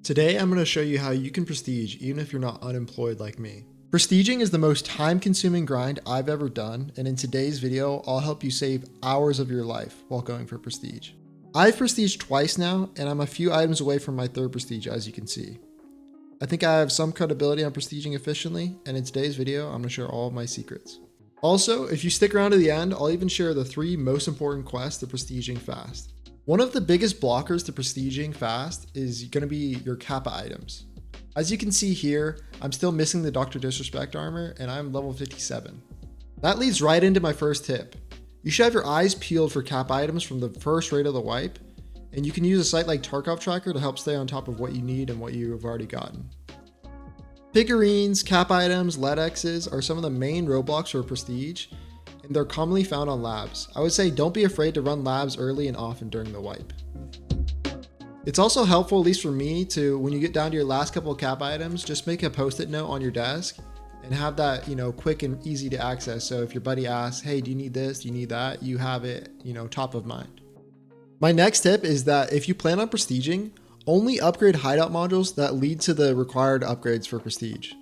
Today, I'm going to show you how you can prestige even if you're not unemployed like me. Prestiging is the most time-consuming grind I've ever done, and in today's video, I'll help you save hours of your life while going for prestige. I've prestiged twice now, and I'm a few items away from my third prestige, as you can see. I think I have some credibility on prestiging efficiently, and in today's video, I'm going to share all of my secrets. Also, if you stick around to the end, I'll even share the 3 most important quests to prestiging fast. One of the biggest blockers to prestiging fast is going to be your Kappa items. As you can see here, I'm still missing the Dr. Disrespect armor and I'm level 57. That leads right into my first tip. You should have your eyes peeled for Kappa items from the first raid of the wipe, and you can use a site like Tarkov Tracker to help stay on top of what you need and what you have already gotten. Figurines, Kappa items, LEDXs are some of the main roadblocks for prestige, and they're commonly found on labs. I would say don't be afraid to run labs early and often during the wipe. It's also helpful, at least for me, to when you get down to your last couple of Kappa items, just make a post-it note on your desk and have that, quick and easy to access. So if your buddy asks, hey, do you need this? Do you need that? You have it, top of mind. My next tip is that if you plan on prestiging, only upgrade hideout modules that lead to the required upgrades for prestige.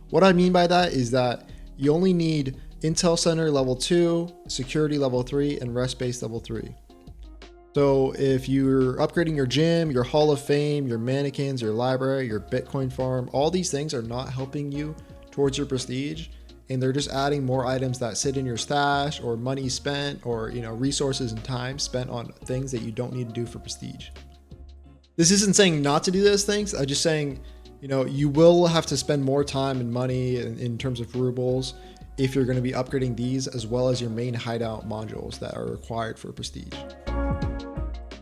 What I mean by that is that you only need Intel Center level 2, Security level 3, and Rest Base level 3. So if you're upgrading your gym, your Hall of Fame, your mannequins, your library, your Bitcoin farm, all these things are not helping you towards your prestige, and they're just adding more items that sit in your stash or money spent or resources and time spent on things that you don't need to do for prestige. This isn't saying not to do those things. I'm just saying, you will have to spend more time and money in terms of rubles if you're going to be upgrading these as well as your main hideout modules that are required for prestige.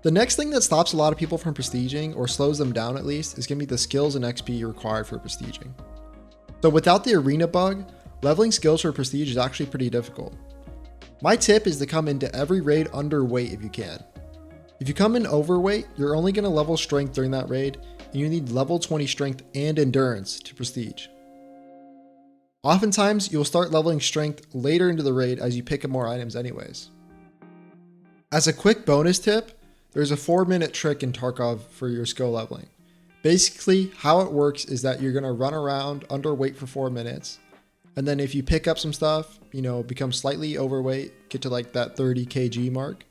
The next thing that stops a lot of people from prestiging, or slows them down at least, is going to be the skills and XP required for prestiging. So without the arena bug, leveling skills for prestige is actually pretty difficult. My tip is to come into every raid underweight if you can. If you come in overweight, you're only going to level strength during that raid, and you need level 20 strength and endurance to prestige. Oftentimes, you'll start leveling strength later into the raid as you pick up more items anyways. As a quick bonus tip, there's a 4-minute trick in Tarkov for your skill leveling. Basically, how it works is that you're going to run around underweight for 4 minutes, and then if you pick up some stuff, become slightly overweight, get to like that 30 kg mark,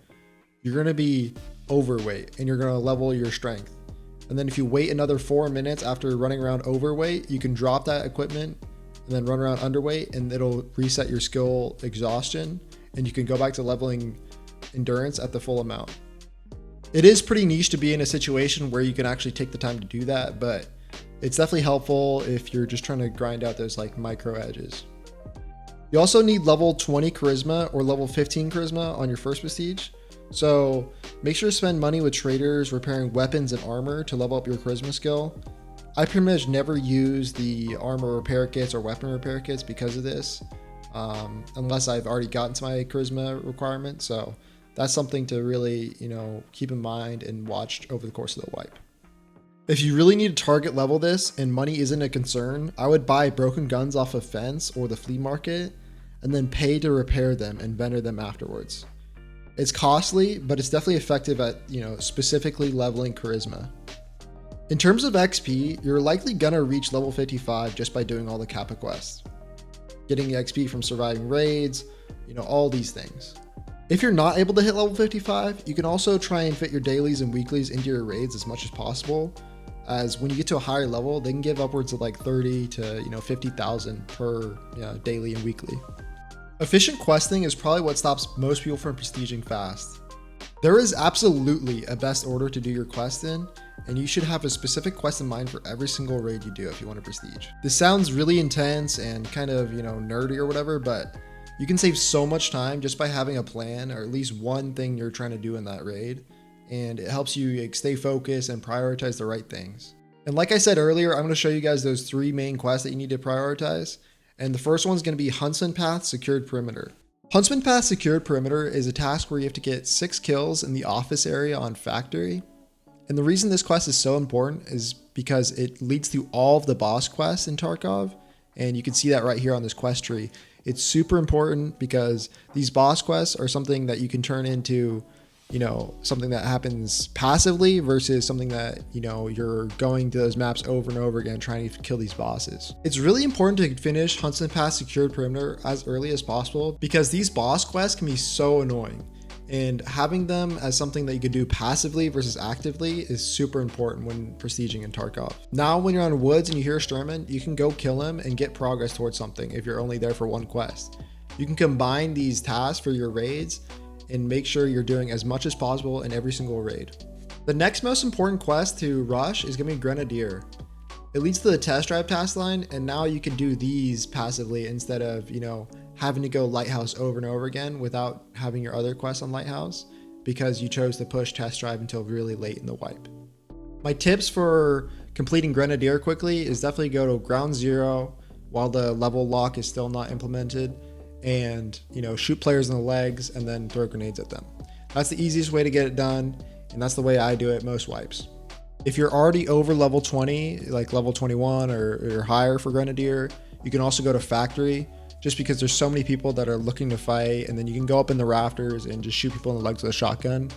you're going to be overweight and you're going to level your strength. And then if you wait another 4 minutes after running around overweight, you can drop that equipment and then run around underweight, and it'll reset your skill exhaustion, and you can go back to leveling endurance at the full amount. It is pretty niche to be in a situation where you can actually take the time to do that, but it's definitely helpful if you're just trying to grind out those like micro edges. You also need level 20 charisma or level 15 charisma on your first prestige. So make sure to spend money with traders repairing weapons and armor to level up your charisma skill. I pretty much never use the armor repair kits or weapon repair kits because of this, unless I've already gotten to my charisma requirement. So that's something to really, keep in mind and watch over the course of the wipe. If you really need to target level this and money isn't a concern, I would buy broken guns off of Fence or the flea market and then pay to repair them and vendor them afterwards. It's costly, but it's definitely effective at, specifically leveling charisma. In terms of XP, you're likely gonna reach level 55 just by doing all the Kappa quests. Getting XP from surviving raids, all these things. If you're not able to hit level 55, you can also try and fit your dailies and weeklies into your raids as much as possible, as when you get to a higher level, they can give upwards of like 30 to 50,000 per daily and weekly. Efficient questing is probably what stops most people from prestiging fast. There is absolutely a best order to do your quest in, and you should have a specific quest in mind for every single raid you do if you want to prestige. This sounds really intense and kind of, nerdy or whatever, but you can save so much time just by having a plan or at least one thing you're trying to do in that raid, and it helps you stay focused and prioritize the right things. And like I said earlier, I'm going to show you guys those 3 main quests that you need to prioritize, and the first one's going to be Huntsman Path Secured Perimeter. Huntsman Path Secured Perimeter is a task where you have to get 6 kills in the office area on Factory. And the reason this quest is so important is because it leads to all of the boss quests in Tarkov. And you can see that right here on this quest tree. It's super important because these boss quests are something that you can turn into something that happens passively versus something that, you're going to those maps over and over again trying to kill these bosses. It's really important to finish Huntsman Pass Secured Perimeter as early as possible because these boss quests can be so annoying. And having them as something that you can do passively versus actively is super important when prestiging in Tarkov. Now, when you're on Woods and you hear a Sturman, you can go kill him and get progress towards something if you're only there for one quest. You can combine these tasks for your raids and make sure you're doing as much as possible in every single raid. The next most important quest to rush is going to be Grenadier. It leads to the test drive task line, and now you can do these passively instead of, having to go Lighthouse over and over again without having your other quests on Lighthouse because you chose to push test drive until really late in the wipe. My tips for completing Grenadier quickly is definitely go to Ground Zero while the level lock is still not implemented and, shoot players in the legs and then throw grenades at them. That's the easiest way to get it done, and that's the way I do it most wipes. If you're already over level 20, like level 21 or higher for Grenadier, you can also go to Factory just because there's so many people that are looking to fight, and then you can go up in the rafters and just shoot people in the legs with a shotgun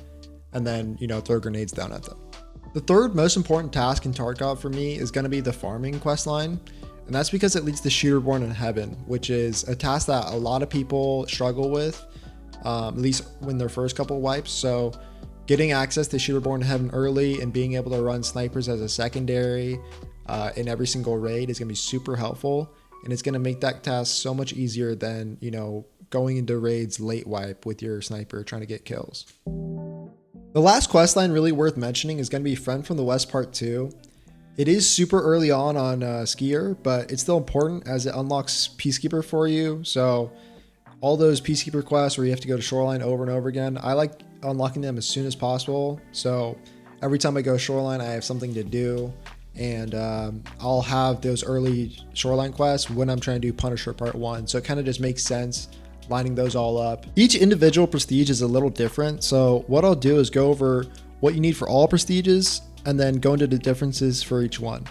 and then, throw grenades down at them. The third most important task in Tarkov for me is going to be the farming quest line. And that's because it leads to Shooterborn in Heaven, which is a task that a lot of people struggle with, at least when their first couple wipes. So getting access to Shooterborn in Heaven early and being able to run snipers as a secondary in every single raid is going to be super helpful. And it's going to make that task so much easier than, going into raids late wipe with your sniper trying to get kills. The last quest line really worth mentioning is going to be Friend from the West Part 2. It is super early on Skier, but it's still important as it unlocks Peacekeeper for you. So all those Peacekeeper quests where you have to go to Shoreline over and over again, I like unlocking them as soon as possible. So every time I go Shoreline, I have something to do. And I'll have those early Shoreline quests when I'm trying to do Punisher Part 1. So it kind of just makes sense lining those all up. Each individual prestige is a little different. So what I'll do is go over what you need for all prestiges and then go into the differences for each one.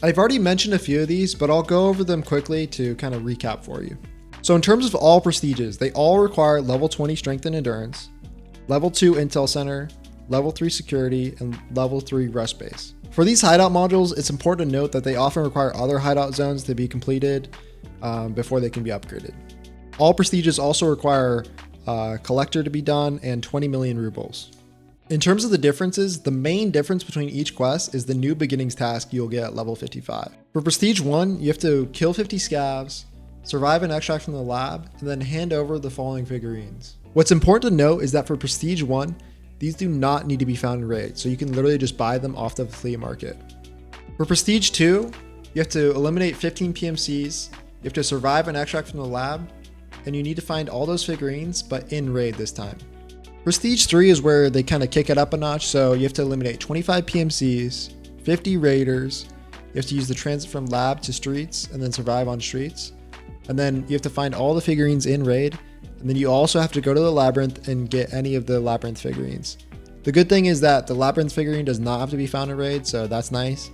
I've already mentioned a few of these, but I'll go over them quickly to kind of recap for you. So in terms of all prestiges, they all require level 20 strength and endurance, level 2 intel center, level 3 security, and level 3 rest base. For these hideout modules, it's important to note that they often require other hideout zones to be completed before they can be upgraded. All prestiges also require collector to be done and 20 million rubles. In terms of the differences, the main difference between each quest is the new beginnings task you'll get at level 55. For Prestige 1, you have to kill 50 scavs, survive an extract from the lab, and then hand over the following figurines. What's important to note is that for Prestige 1, these do not need to be found in raid, so you can literally just buy them off the flea market. For Prestige 2, you have to eliminate 15 PMCs, you have to survive an extract from the lab, and you need to find all those figurines, but in raid this time. Prestige 3 is where they kind of kick it up a notch, so you have to eliminate 25 PMCs, 50 raiders, you have to use the transit from lab to streets and then survive on streets, and then you have to find all the figurines in raid, and then you also have to go to the labyrinth and get any of the labyrinth figurines. The good thing is that the labyrinth figurine does not have to be found in raid, so that's nice.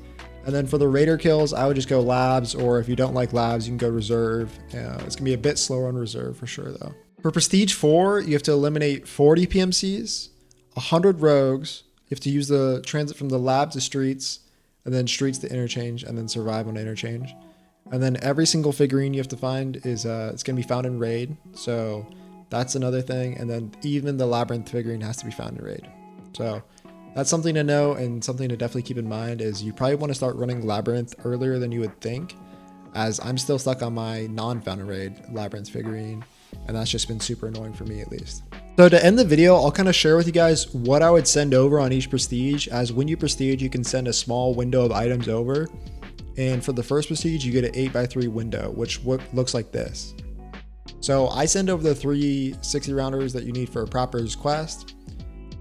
And then for the raider kills, I would just go labs, or if you don't like labs, you can go reserve. It's gonna be a bit slower on reserve for sure though. For Prestige 4, you have to eliminate 40 PMCs, 100 rogues, you have to use the transit from the lab to streets, and then streets to interchange, and then survive on interchange. And then every single figurine you have to find is it's gonna be found in raid, so that's another thing. And then even the labyrinth figurine has to be found in raid. So that's something to know, and something to definitely keep in mind is you probably want to start running labyrinth earlier than you would think, as I'm still stuck on my non-found in raid labyrinth figurine, and that's just been super annoying for me at least. So to end the video, I'll kind of share with you guys what I would send over on each prestige, as when you prestige, you can send a small window of items over. And for the first prestige, you get an 8x3 window, which looks like this. So I send over the 3 60 rounders that you need for a Prapper's quest.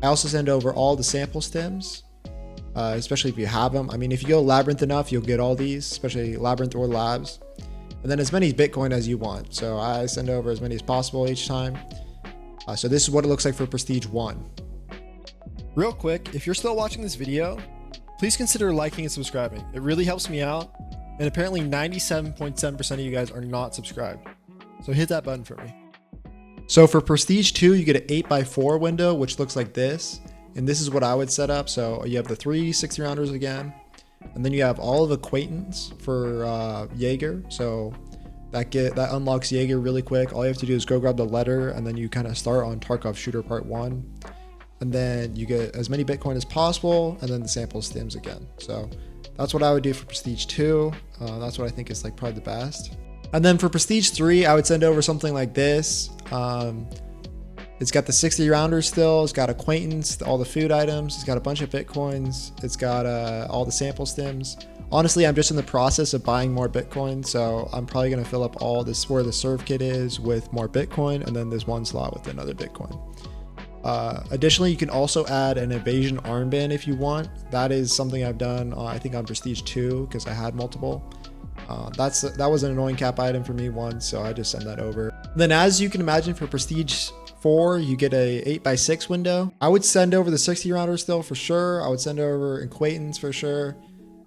I also send over all the sample stems, especially if you have them. I mean, if you go labyrinth enough, you'll get all these, especially labyrinth or labs. And then as many Bitcoin as you want. So I send over as many as possible each time. So this is what it looks like for Prestige 1. Real quick, if you're still watching this video, please consider liking and subscribing. It really helps me out. And apparently 97.7% of you guys are not subscribed. So hit that button for me. So for Prestige 2, you get an 8x4 window, which looks like this. And this is what I would set up. So you have the 3 60 rounders again. And then you have all of Acquaintance for Jaeger. So that unlocks Jaeger really quick. All you have to do is go grab the letter, and then you kind of start on Tarkov Shooter Part 1. And then you get as many Bitcoin as possible, and then the sample stims again. So that's what I would do for Prestige 2. That's what I think is like probably the best. And then for Prestige 3, I would send over something like this. It's got the 60 rounders still. It's got Acquaintance, all the food items. It's got a bunch of Bitcoins. It's got all the sample stims. Honestly, I'm just in the process of buying more Bitcoin. So I'm probably going to fill up all this where the serve kit is with more Bitcoin. And then there's one slot with another Bitcoin. Additionally, you can also add an evasion armband if you want. That is something I've done, I think on Prestige 2, because I had multiple. That was an annoying cap item for me once, so I just send that over. Then as you can imagine, for Prestige 4, you get a 8x6 window. I would send over the 60 rounder still for sure. I would send over Acquaintance for sure.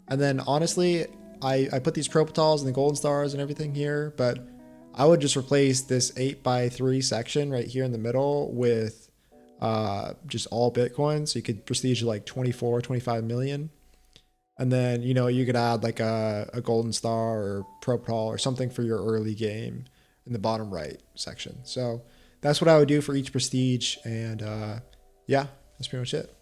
And then honestly, I put these Propitals and the Golden Stars and everything here, but I would just replace this 8x3 section right here in the middle with just all Bitcoin. So you could prestige like 24, 25 million. And then, you know, you could add like a Golden Star or Propital or something for your early game in the bottom right section. So that's what I would do for each prestige. And yeah, that's pretty much it.